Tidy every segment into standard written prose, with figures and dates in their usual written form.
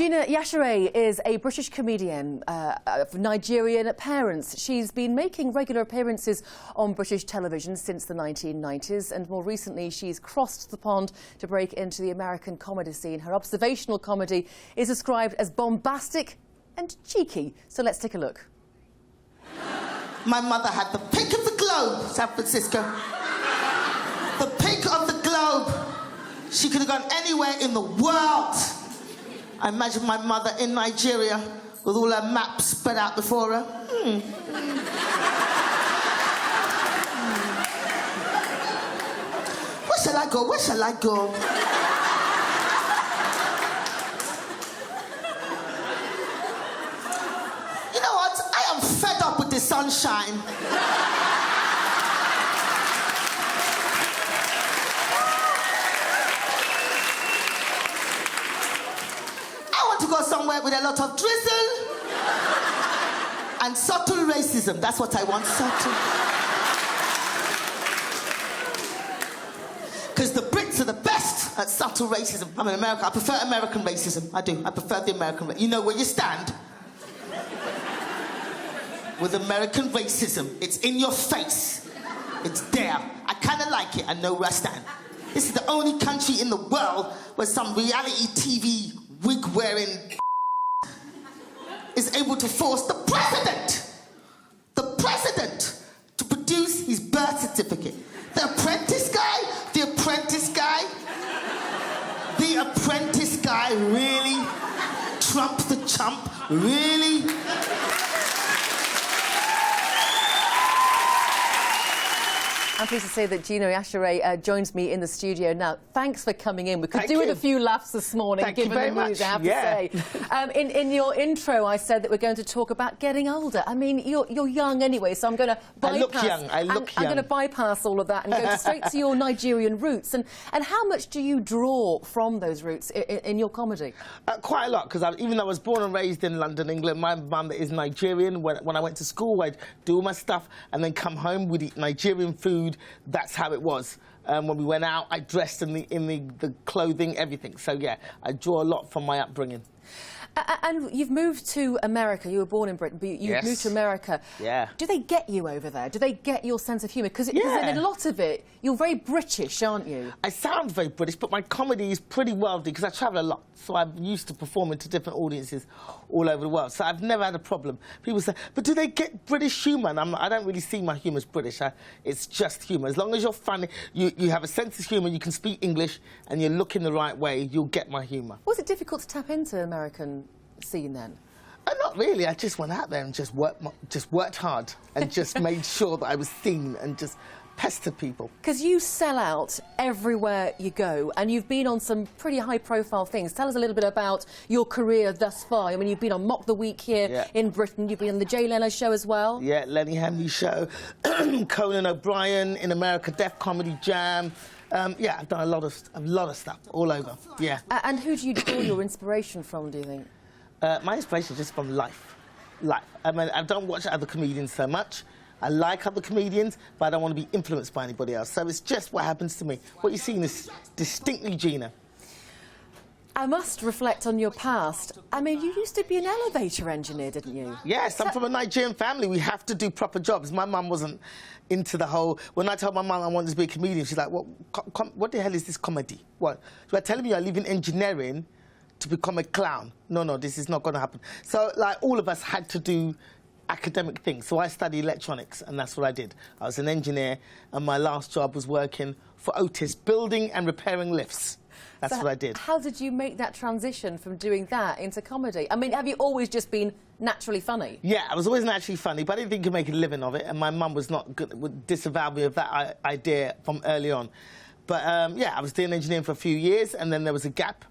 Gina Yashere is a British comedian of Nigerian parents. She's been making regular appearances on British television since the 1990s, and more recently she's crossed the pond to break into the American comedy scene. Her observational comedy is described as bombastic and cheeky. So let's take a look. My mother had the pick of the globe, San Francisco. The pick of the globe. She could have gone anywhere in the world. I imagine my mother in Nigeria with all her maps spread out before her. Where shall I go? Where shall I go? You know what? I am fed up with the sunshine. To go somewhere with a lot of drizzle and subtle racism. That's what I want, subtle. Because the Brits are the best at subtle racism. I'm in America. I prefer American racism. I do. I prefer the American racism. You know where you stand with American racism. It's in your face. It's there. I kind of like it. I know where I stand. This is the only country in the world where some reality TV wig-wearing is able to force the president to produce his birth certificate. The apprentice guy really? Trump the chump, really? I'm pleased to say that Gina Yashere joins me in the studio now. Thanks for coming in. We could do with a few laughs this morning, given the news, I have to say. In your intro, I said that we're going to talk about getting older. I mean, you're young anyway, so I'm going to bypass. I'm going to bypass all of that and go straight to your Nigerian roots. And how much do you draw from those roots in your comedy? Quite a lot, because even though I was born and raised in London, England, my mum is Nigerian. When I went to school, I'd do all my stuff and then come home, we'd eat Nigerian food. That's how it was. When we went out, I dressed in the clothing, everything. So, yeah, I draw a lot from my upbringing. And you've moved to America. You were born in Britain, but you've moved to America. Yeah. Do they get you over there? Do they get your sense of humour? Because in a lot of it, you're very British, aren't you? I sound very British, but my comedy is pretty worldly because I travel a lot. So I'm used to performing to different audiences all over the world. So I've never had a problem. People say, but do they get British humour? And I don't really see my humour as British. It's just humour. As long as you're funny, you have a sense of humour, you can speak English, and you look in the right way, you'll get my humour. Was it difficult to tap into American scene then? Not really. I just went out there and just worked hard and just made sure that I was seen and just pestered people. Because you sell out everywhere you go, and you've been on some pretty high-profile things. Tell us a little bit about your career thus far. I mean, you've been on Mock the Week here in Britain. You've been on the Jay Leno show as well. Yeah, Lenny Henry show, Conan O'Brien in America, Def Comedy Jam. Yeah, I've done a lot of stuff all over. Yeah. And who do you draw your inspiration from, do you think? My inspiration is just from life. I mean, I don't watch other comedians so much. I like other comedians, but I don't want to be influenced by anybody else. So it's just what happens to me. What you're seeing is distinctly Gina. I must reflect on your past. I mean, you used to be an elevator engineer, didn't you? Yes, I'm from a Nigerian family. We have to do proper jobs. My mum wasn't into the whole... When I told my mum I wanted to be a comedian, she's like, what the hell is this comedy? What? So I'm telling you I live in engineering to become a clown. No, this is not going to happen. So, like, all of us had to do academic things. So I studied electronics, and that's what I did. I was an engineer, and my last job was working for Otis, building and repairing lifts. That's what I did. How did you make that transition from doing that into comedy? I mean, have you always just been naturally funny? Yeah, I was always naturally funny, but I didn't think you could make a living of it, and my mum was not good, would disavow me of that idea from early on. But, yeah, I was doing engineering for a few years, and then there was a gap.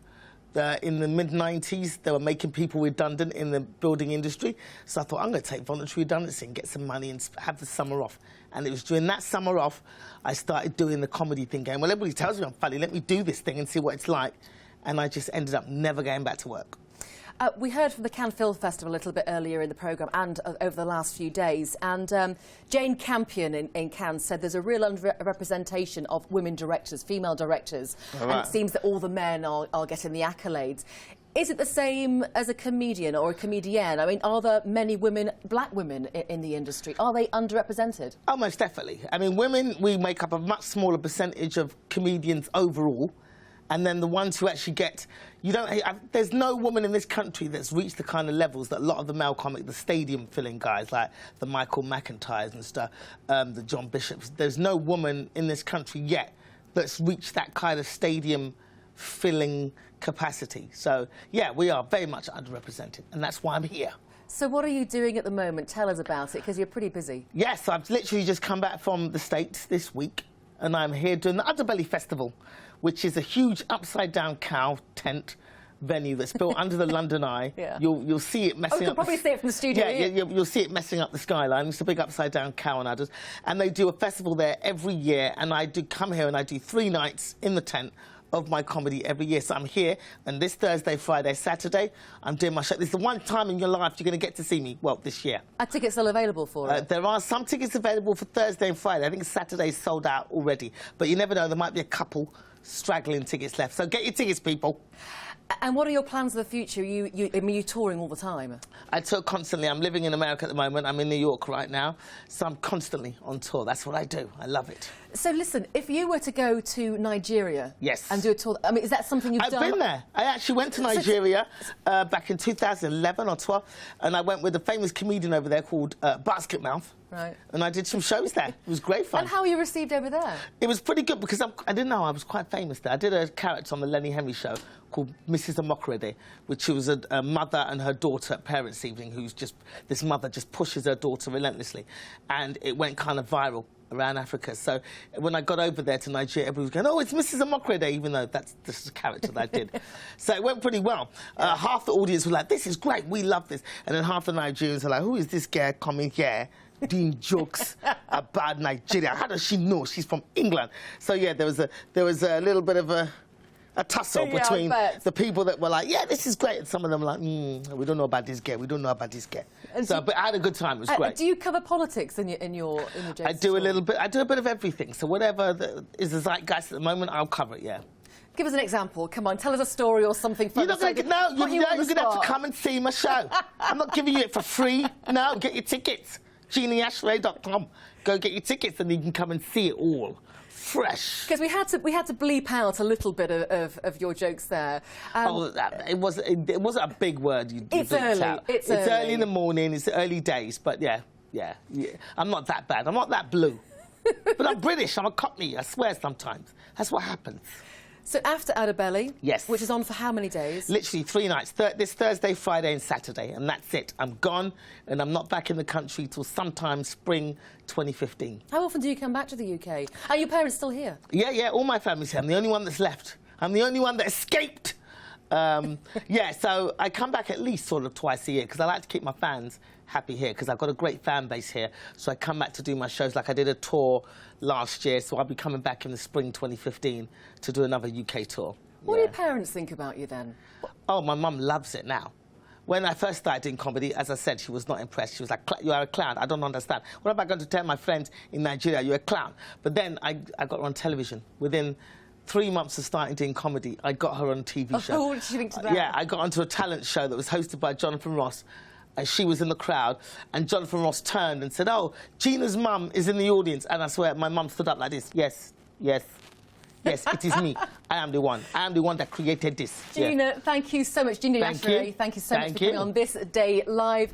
In the mid-90s, they were making people redundant in the building industry. So I thought, I'm going to take voluntary redundancy and get some money and have the summer off. And it was during that summer off, I started doing the comedy thing, going, well, everybody tells me I'm funny, let me do this thing and see what it's like. And I just ended up never going back to work. We heard from the Cannes Film Festival a little bit earlier in the programme and over the last few days, and Jane Campion in Cannes said there's a real underrepresentation of women directors, female directors, and it seems that all the men are getting the accolades. Is it the same as a comedian or a comedienne? I mean, are there many women, black women, in the industry? Are they underrepresented? Oh, most definitely. I mean, women, we make up a much smaller percentage of comedians overall. And then the ones who actually get... there's no woman in this country that's reached the kind of levels that a lot of the male comic, the stadium-filling guys, like the Michael McIntyres and stuff, the John Bishops. There's no woman in this country yet that's reached that kind of stadium-filling capacity. So, yeah, we are very much underrepresented, and that's why I'm here. So what are you doing at the moment? Tell us about it, because you're pretty busy. Yes, I've literally just come back from the States this week, and I'm here doing the Underbelly Festival, which is a huge upside-down cow tent venue that's built under the London Eye. Yeah. You'll see it messing up... you can probably see it from the studio. Yeah, you'll see it messing up the skyline. It's a big upside-down cow and udders. And they do a festival there every year, and I do come here and I do 3 nights in the tent of my comedy every year. So I'm here, and this Thursday, Friday, Saturday, I'm doing my show. This is the one time in your life you're going to get to see me, well, this year. Are tickets still available for it? There are some tickets available for Thursday and Friday. I think Saturday's sold out already. But you never know, there might be a couple straggling tickets left. So get your tickets, people. And what are your plans for the future? I mean, you're touring all the time. I tour constantly. I'm living in America at the moment. I'm in New York right now. So I'm constantly on tour. That's what I do. I love it. So listen, if you were to go to Nigeria... Yes. ...and do a tour, I mean, is that something you've done? I've been there. I actually went to Nigeria back in 2011 or 12, and I went with a famous comedian over there called Basket Mouth. Right. And I did some shows there. It was great fun. And how were you received over there? It was pretty good because I didn't know I was quite famous there. I did a character on the Lenny Henry show called Mrs. Amokrede, which was a mother and her daughter at parents' evening this mother just pushes her daughter relentlessly. And it went kind of viral around Africa. So when I got over there to Nigeria, everybody was going, oh, it's Mrs. Amokrede, even though this is a character that I did. So it went pretty well. Half the audience were like, this is great, we love this. And then half the Nigerians were like, who is this girl coming here doing jokes about Nigeria? How does she know she's from England? So yeah, there was a little bit of a tussle between the people that were like, yeah, this is great, and some of them were like, we don't know about this girl, we don't know about this girl. So, but I had a good time. It was great. Do you cover politics in your jokes? I do a little bit. I do a bit of everything. So whatever is the zeitgeist at the moment, I'll cover it. Yeah. Give us an example. Come on, tell us a story or something funny. You're going to have to come and see my show. I'm not giving you it for free. No, get your tickets. GinaYashere.com. Go get your tickets, and you can come and see it all. Fresh. Because we had to bleep out a little bit of your jokes there. It wasn't a big word. It's early. Out. It's early in the morning. It's early days. But yeah. I'm not that bad. I'm not that blue. But I'm British. I'm a Cockney. I swear sometimes. That's what happens. So after Underbelly, yes, which is on for how many days? Literally 3 nights. This Thursday, Friday and Saturday, and that's it. I'm gone, and I'm not back in the country till sometime spring 2015. How often do you come back to the UK? Are your parents still here? Yeah, all my family's here. I'm the only one that's left. I'm the only one that escaped. Yeah, so I come back at least sort of twice a year because I like to keep my fans happy here because I've got a great fan base here. So I come back to do my shows. Like I did a tour last year, so I'll be coming back in the spring 2015 to do another UK tour. What do your parents think about you then? Oh, my mum loves it now. When I first started doing comedy, as I said, she was not impressed. She was like, you are a clown. I don't understand. What am I going to tell my friends in Nigeria? You're a clown. But then I got her on television. Within 3 months of starting doing comedy, I got her on a TV show. Oh, what did she think to that? Yeah, I got onto a talent show that was hosted by Jonathan Ross. And she was in the crowd, and Jonathan Ross turned and said, oh, Gina's mum is in the audience. And I swear, my mum stood up like this. Yes, it is me. I am the one. I am the one that created this. Gina, thank you so much. Gina Yashere, thank you so much for coming on This Day Live.